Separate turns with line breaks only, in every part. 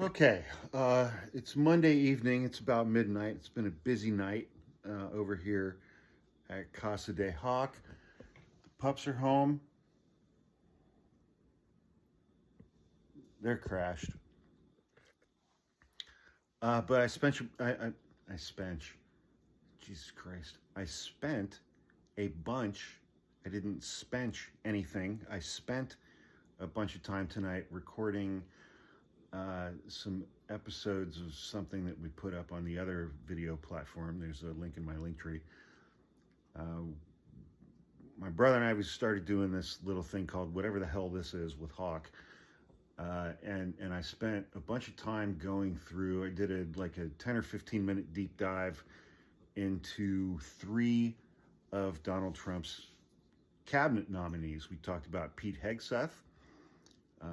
Okay, it's Monday evening. It's about midnight. It's been a busy night over here at Casa de Hawk. The pups are home. They're crashed. But I spent, Jesus Christ, I spent a bunch. I didn't spench anything. I spent a bunch of time tonight recording some episodes of something that we put up on the other video platform. There's a link in my link tree. My brother and I, we started doing this little thing called Whatever the Hell This Is with Hawk. And I spent a bunch of time going through. I did like a 10 or 15 minute deep dive into 3 of Donald Trump's cabinet nominees. We talked about Pete Hegseth,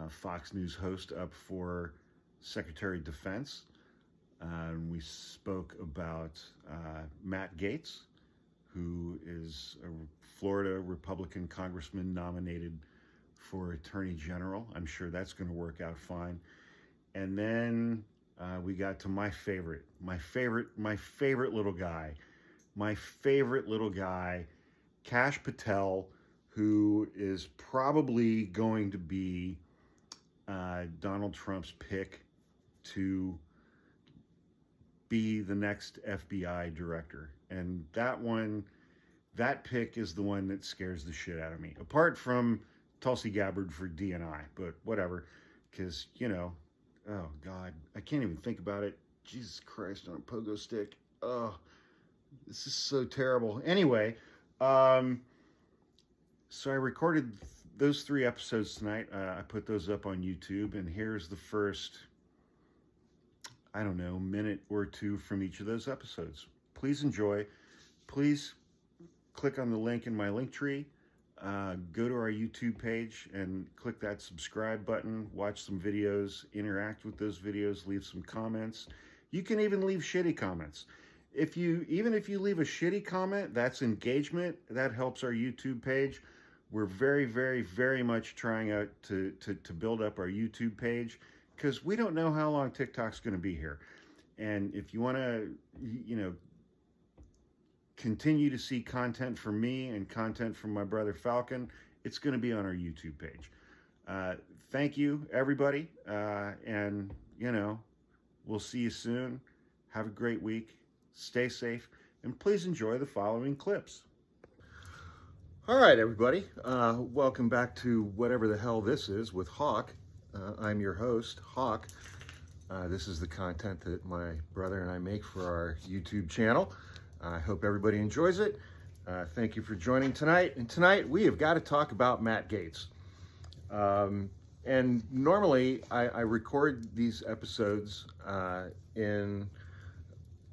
Fox News host up for Secretary of Defense. We spoke about Matt Gaetz, who is a Florida Republican congressman nominated for Attorney General. I'm sure that's going to work out fine. And then we got to my favorite little guy, Kash Patel, who is probably going to be Donald Trump's pick to be the next FBI director. And that pick is the one that scares the shit out of me. Apart from Tulsi Gabbard for DNI, but whatever, because, oh God, I can't even think about it. Jesus Christ, on a pogo stick. Oh, this is so terrible. Anyway, so I recorded those 3 episodes tonight. I put those up on YouTube, and here's the first, I don't know, minute or 2 from each of those episodes. Please enjoy. Please click on the link in my link tree. Go to our YouTube page and click that subscribe button. Watch some videos, interact with those videos, leave some comments. You can even leave shitty comments. Even if you leave a shitty comment, that's engagement. That helps our YouTube page. We're very, very, very much trying out to build up our YouTube page, because we don't know how long TikTok's going to be here. And if you want to, continue to see content from me and content from my brother Falcon, it's going to be on our YouTube page. Thank you, everybody. And, we'll see you soon. Have a great week. Stay safe. And please enjoy the following clips. All right, everybody. Welcome back to Whatever the Hell This Is with Hawk. I'm your host, Hawk. This is the content that my brother and I make for our YouTube channel. I hope everybody enjoys it. Thank you for joining tonight. And tonight we have got to talk about Matt Gaetz. And normally I record these episodes in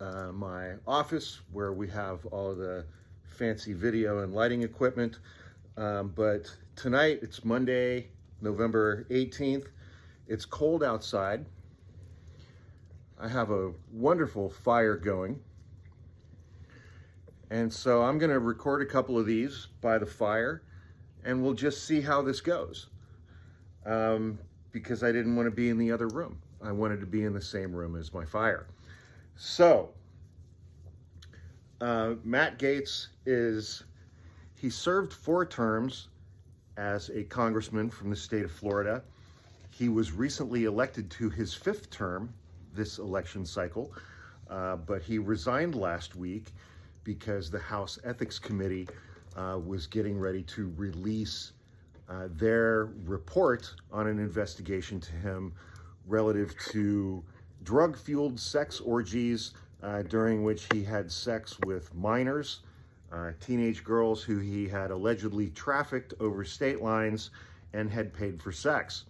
my office, where we have all of the fancy video and lighting equipment. But tonight, it's Monday, November 18th. It's cold outside. I have a wonderful fire going. And so I'm going to record a couple of these by the fire, and we'll just see how this goes. Because I didn't want to be in the other room. I wanted to be in the same room as my fire. So, Matt Gaetz he served 4 terms as a congressman from the state of Florida. He was recently elected to his 5th term this election cycle, but he resigned last week because the House Ethics Committee was getting ready to release their report on an investigation to him relative to drug-fueled sex orgies during which he had sex with minors, teenage girls who he had allegedly trafficked over state lines and had paid for sex.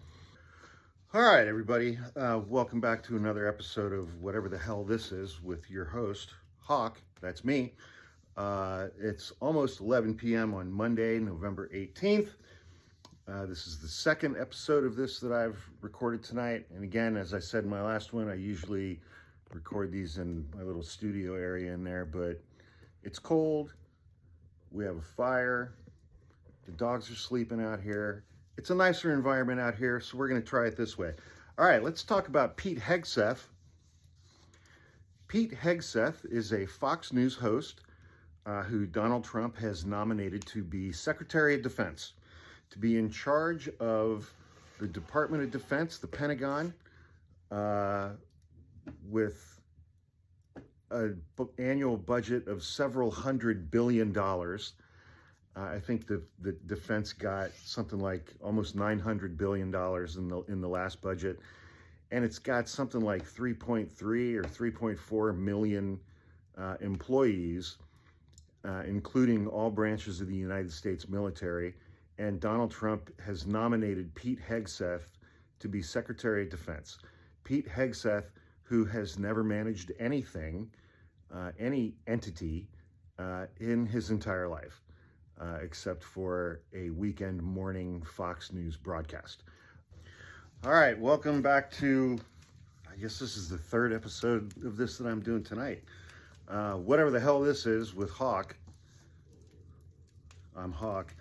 All right, everybody, welcome back to another episode of Whatever the Hell This Is with your host, Hawk. That's me. It's almost 11 p.m. on Monday, November 18th. This is the 2nd episode of this that I've recorded tonight. And again, as I said in my last one, I usually record these in my little studio area in there, but it's cold. We have a fire. The dogs are sleeping out here. It's a nicer environment out here, so we're going to try it this way. All right, let's talk about Pete Hegseth. Pete Hegseth is a Fox News host who Donald Trump has nominated to be Secretary of Defense, to be in charge of the Department of Defense, the Pentagon, with an annual budget of several $100 billion. I think the defense got something like almost $900 billion in the last budget, and it's got something like 3.3 or 3.4 million employees, including all branches of the United States military. And Donald Trump has nominated Pete Hegseth to be Secretary of Defense. Pete Hegseth, who has never managed anything, any entity in his entire life, except for a weekend morning Fox News broadcast. All right, welcome back to, I guess this is the third episode of this that I'm doing tonight. Whatever the hell this is with Hawk. I'm Hawk.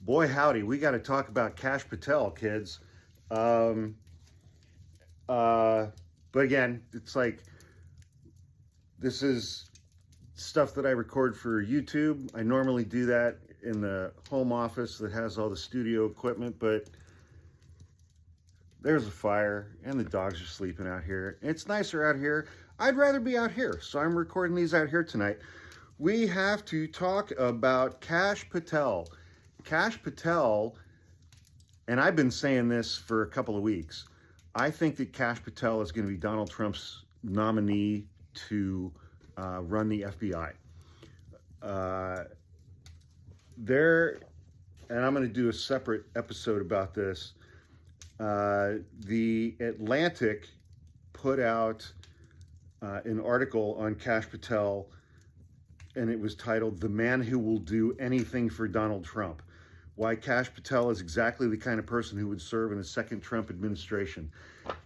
Boy, howdy, we got to talk about Kash Patel, kids. But again, it's like, this is stuff that I record for YouTube. I normally do that in the home office that has all the studio equipment, but there's a fire and the dogs are sleeping out here. It's nicer out here. I'd rather be out here, so I'm recording these out here tonight. We have to talk about Kash Patel. Kash Patel, and I've been saying this for a couple of weeks, I think that Kash Patel is going to be Donald Trump's nominee to run the FBI. And I'm going to do a separate episode about this. The Atlantic put out an article on Kash Patel, and it was titled, "The Man Who Will Do Anything for Donald Trump. Why Kash Patel is exactly the kind of person who would serve in a second Trump administration."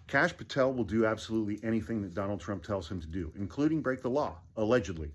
Kash Patel will do absolutely anything that Donald Trump tells him to do, including break the law, allegedly.